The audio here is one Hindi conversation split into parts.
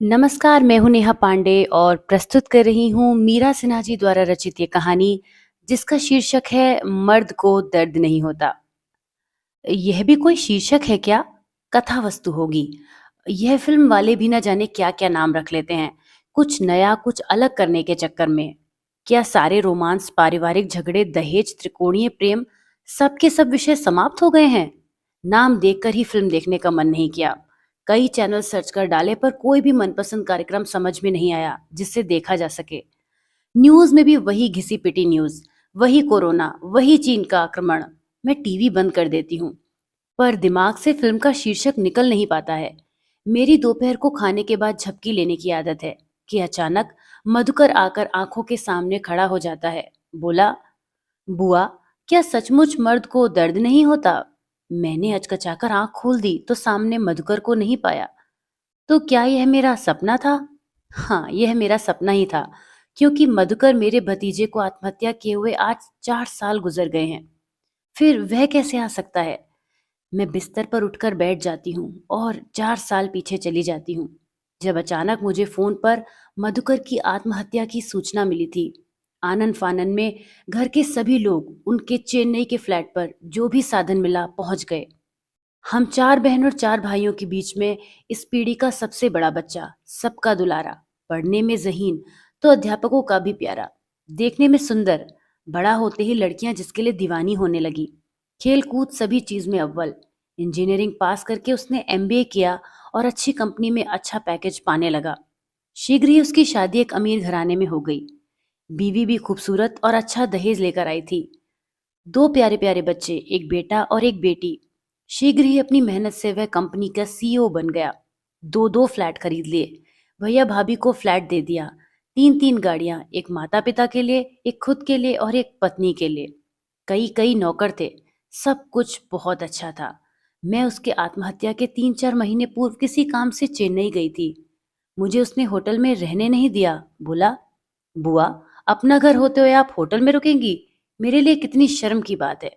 नमस्कार, मैं हूँ नेहा पांडे और प्रस्तुत कर रही हूँ मीरा सिन्हा जी द्वारा रचित ये कहानी जिसका शीर्षक है मर्द को दर्द नहीं होता। यह भी कोई शीर्षक है क्या? कथा वस्तु होगी। यह फिल्म वाले भी न जाने क्या क्या नाम रख लेते हैं, कुछ नया कुछ अलग करने के चक्कर में। क्या सारे रोमांस, पारिवारिक झगड़े, दहेज, त्रिकोणीय प्रेम, सब के सब विषय समाप्त हो गए हैं? नाम देखकर ही फिल्म देखने का मन नहीं किया। कई चैनल सर्च कर डाले पर कोई भी मनपसंद कार्यक्रम समझ में नहीं आया जिससे देखा जा सके। न्यूज में भी वही घिसी पिटी न्यूज, वही कोरोना, वही चीन का आक्रमण। मैं टीवी बंद कर देती हूँ पर दिमाग से फिल्म का शीर्षक निकल नहीं पाता है। मेरी दोपहर को खाने के बाद झपकी लेने की आदत है कि अचानक मधुकर आकर आंखों के सामने खड़ा हो जाता है। बोला, बुआ, क्या सचमुच मर्द को दर्द नहीं होता? मैंने हचकचाकर आंख खोल दी तो सामने मधुकर को नहीं पाया। तो क्या यह मेरा सपना था? हाँ, यह मेरा सपना ही था, क्योंकि मधुकर मेरे भतीजे को आत्महत्या किए हुए आज 4 साल गुजर गए हैं। फिर वह कैसे आ सकता है? मैं बिस्तर पर उठकर बैठ जाती हूँ और 4 साल पीछे चली जाती हूँ, जब अचानक मुझे फोन पर मधुकर की आत्महत्या की सूचना मिली थी। आनन फानन में घर के सभी लोग उनके चेन्नई के फ्लैट पर जो भी साधन मिला पहुंच गए। हम 4 बहन और 4 भाइयों के बीच में इस पीढ़ी का सबसे बड़ा बच्चा, सबका दुलारा, पढ़ने में ज़हीन तो अध्यापकों का भी प्यारा, देखने में सुंदर। बड़ा होते ही लड़कियां जिसके लिए दीवानी होने लगी। खेल कूद सभी चीज में अव्वल। इंजीनियरिंग पास करके उसने एमबीए किया और अच्छी कंपनी में अच्छा पैकेज पाने लगा। शीघ्र ही उसकी शादी एक अमीर घराने में हो गई। बीवी भी खूबसूरत और अच्छा दहेज लेकर आई थी। 2 प्यारे प्यारे बच्चे, एक बेटा और एक बेटी। शीघ्र ही अपनी मेहनत से वह कंपनी का सीईओ बन गया। 2 2 फ्लैट खरीद लिए। भैया भाभी को फ्लैट दे दिया। 3 3 गाड़ियां, एक माता पिता के लिए, एक खुद के लिए और एक पत्नी के लिए। कई कई नौकर थे। सब कुछ बहुत अच्छा था। मैं उसके आत्महत्या के 3 4 महीने पूर्व किसी काम से चेन्नई गई थी। मुझे उसने होटल में रहने नहीं दिया। बोला, बुआ, अपना घर होते हुए आप होटल में रुकेंगी? मेरे लिए कितनी शर्म की बात है।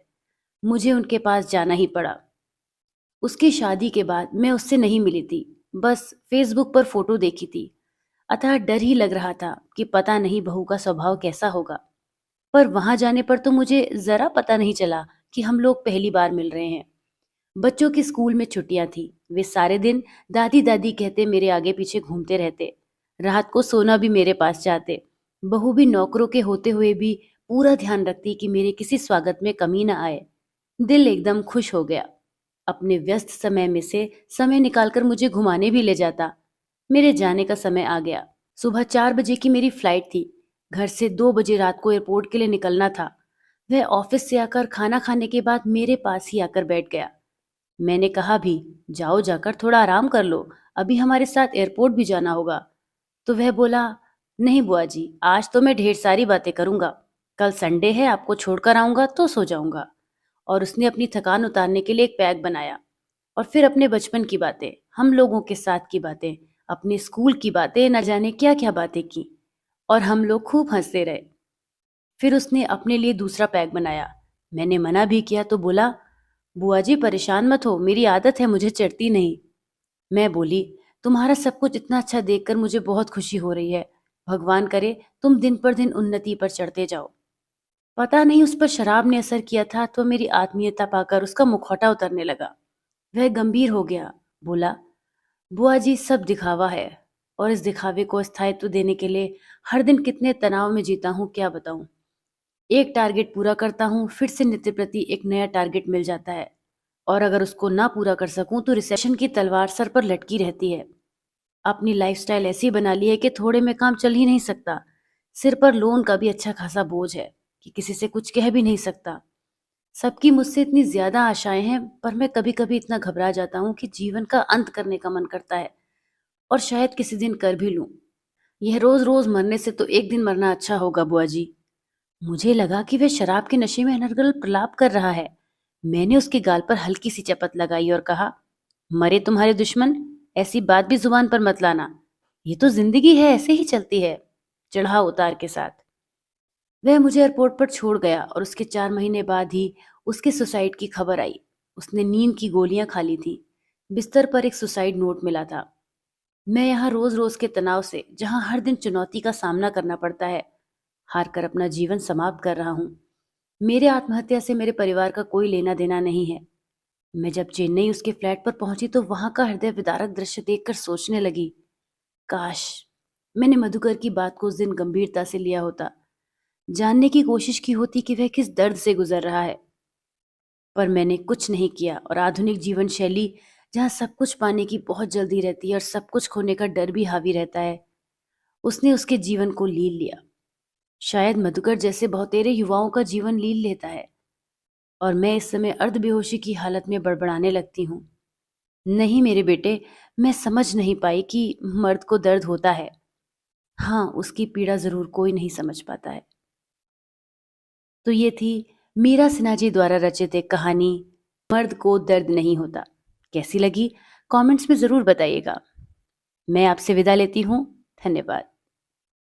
मुझे उनके पास जाना ही पड़ा। उसकी शादी के बाद मैं उससे नहीं मिली थी, बस फेसबुक पर फोटो देखी थी। अतः डर ही लग रहा था कि पता नहीं बहू का स्वभाव कैसा होगा। पर वहां जाने पर तो मुझे जरा पता नहीं चला कि हम लोग पहली बार मिल रहे हैं। बच्चों की स्कूल में छुट्टियां थी। वे सारे दिन दादी दादी कहते मेरे आगे पीछे घूमते रहते। रात को सोना भी मेरे पास चाहते। बहू भी नौकरों के होते हुए भी पूरा ध्यान रखती कि मेरे किसी स्वागत में कमी न आए। दिल एकदम खुश हो गया। अपने व्यस्त समय में से समय निकालकर मुझे घुमाने भी ले जाता। मेरे जाने का समय आ गया। सुबह 4 बजे की मेरी फ्लाइट थी। घर से 2 बजे रात को एयरपोर्ट के लिए निकलना था। वह ऑफिस से आकर खाना खाने के बाद मेरे पास ही आकर बैठ गया। मैंने कहा भी, जाओ, जाकर थोड़ा आराम कर लो, अभी हमारे साथ एयरपोर्ट भी जाना होगा। तो वह बोला, नहीं बुआ जी, आज तो मैं ढेर सारी बातें करूंगा। कल संडे है, आपको छोड़कर आऊंगा तो सो जाऊंगा। और उसने अपनी थकान उतारने के लिए एक पैक बनाया। और फिर अपने बचपन की बातें, हम लोगों के साथ की बातें, अपने स्कूल की बातें, न जाने क्या क्या बातें की। और हम लोग खूब हंसते रहे। फिर उसने अपने लिए दूसरा पैक बनाया। मैंने मना भी किया तो बोला, बुआ जी परेशान मत हो, मेरी आदत है, मुझे चढ़ती नहीं। मैं बोली, तुम्हारा सब कुछ इतना अच्छा देखकर मुझे बहुत खुशी हो रही है। भगवान करे तुम दिन पर दिन उन्नति पर चढ़ते जाओ। पता नहीं उस पर शराब ने असर किया था तो मेरी आत्मीयता पाकर उसका मुखौटा उतरने लगा। वह गंभीर हो गया। बोला, बुआ जी सब दिखावा है, और इस दिखावे को स्थायित्व देने के लिए हर दिन कितने तनाव में जीता हूँ क्या बताऊं। एक टारगेट पूरा करता हूँ, फिर से नित्य प्रति एक नया टारगेट मिल जाता है। और अगर उसको ना पूरा कर सकूं तो रिसेशन की तलवार सर पर लटकी रहती है। अपनी लाइफस्टाइल ऐसी बना ली है कि थोड़े में काम चल ही नहीं सकता। सिर पर लोन का भी अच्छा खासा बोझ है कि किसी से कुछ कह भी नहीं सकता। सबकी मुझसे इतनी ज्यादा आशाएं हैं, पर मैं कभी कभी इतना घबरा जाता हूँ कि जीवन का अंत करने का मन करता है। और शायद किसी दिन कर भी लूं। यह रोज रोज मरने से तो एक दिन मरना अच्छा होगा बुआ जी। मुझे लगा कि वह शराब के नशे में अनर्गल प्रलाप कर रहा है। मैंने उसके गाल पर हल्की सी चपत लगाई और कहा, मरे तुम्हारे दुश्मन, ऐसी बात भी जुबान पर मत लाना। ये तो जिंदगी है, ऐसे ही चलती है, चढ़ाव उतार के साथ। वह मुझे एयरपोर्ट पर छोड़ गया और उसके 4 महीने बाद ही उसके सुसाइड की खबर आई। उसने नींद की गोलियां खा ली थी। बिस्तर पर एक सुसाइड नोट मिला था। मैं यहाँ रोज-रोज के तनाव से, जहाँ हर दिन चुनौती का सामना करना पड़ता है, हार कर अपना जीवन समाप्त कर रहा हूँ। मेरे आत्महत्या से मेरे परिवार का कोई लेना-देना नहीं है। मैं जब चेन्नई उसके फ्लैट पर पहुंची तो वहां का हृदय विदारक दृश्य देखकर सोचने लगी, काश मैंने मधुकर की बात को उस दिन गंभीरता से लिया होता, जानने की कोशिश की होती कि वह किस दर्द से गुजर रहा है। पर मैंने कुछ नहीं किया और आधुनिक जीवन शैली, जहाँ सब कुछ पाने की बहुत जल्दी रहती है और सब कुछ खोने का डर भी हावी रहता है, उसने उसके जीवन को लील लिया। शायद मधुकर जैसे बहुतेरे युवाओं का जीवन लील लेता है और मैं इस समय अर्धबेहोशी की हालत में बड़बड़ाने लगती हूँ। नहीं मेरे बेटे, मैं समझ नहीं पाई कि मर्द को दर्द होता है। हाँ, उसकी पीड़ा ज़रूर कोई नहीं समझ पाता है। तो ये थी मीरा सिन्हा जी द्वारा रचित एक कहानी, मर्द को दर्द नहीं होता। कैसी लगी? कमेंट्स में ज़रूर बताइएगा। मैं आपसे विदा लेती हूँ। धन्यवाद।